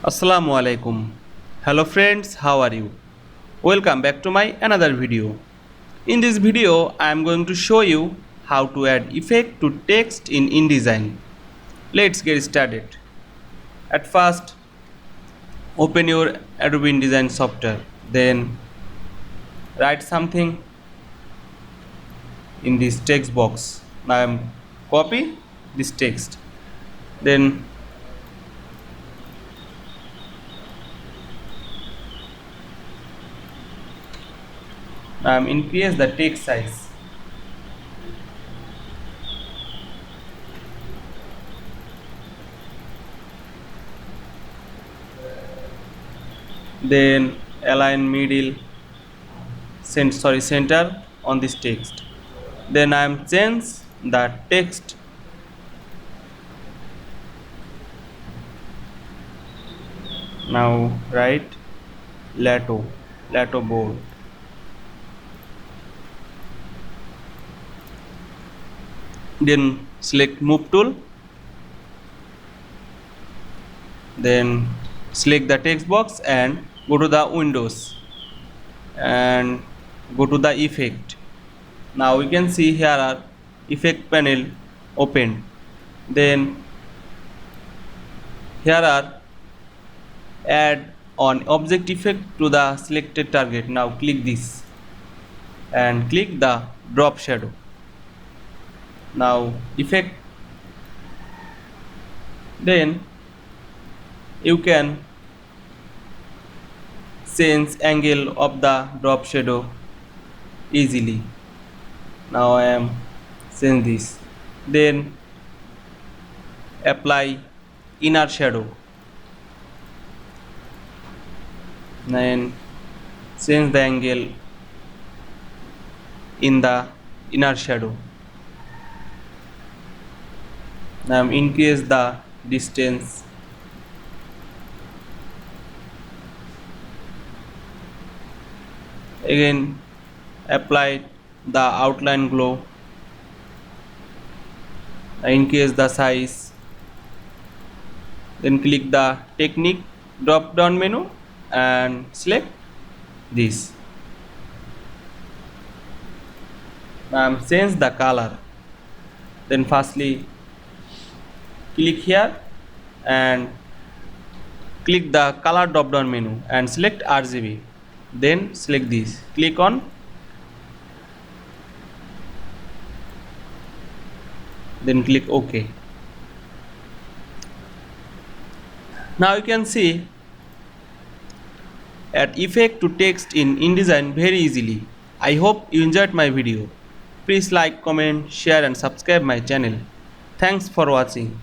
Assalamu Walaikum. Hello friends, how are you? Welcome back to my another video. In this video, I am going to show you how to add effect to text in InDesign. Let's get started. At first, open your Adobe InDesign software. Then write something in this text box. Now I am copy this text. Then I am increase the text size. Then align middle center on this text. Then I am change the text. Now write lato board. Then select move tool. Then select the text box and go to the windows and go to the effect. Now we can see here are effect panel opened. Then here are add on object effect to the selected target. Now click this and click the drop shadow. Now effect, then you can change angle of the drop shadow easily. Now I am change this. Then apply inner shadow. Then change the angle in the inner shadow. Now increase the distance. Again apply the outline glow. Increase the size. Then click the technique drop down menu and select this. Now change the color. Then firstly click here and click the color drop down menu and select RGB. Then select this, click on, then click OK. Now you can see add effect to text in InDesign very easily. I hope you enjoyed my video. Please like, comment, share and subscribe my channel. Thanks for watching.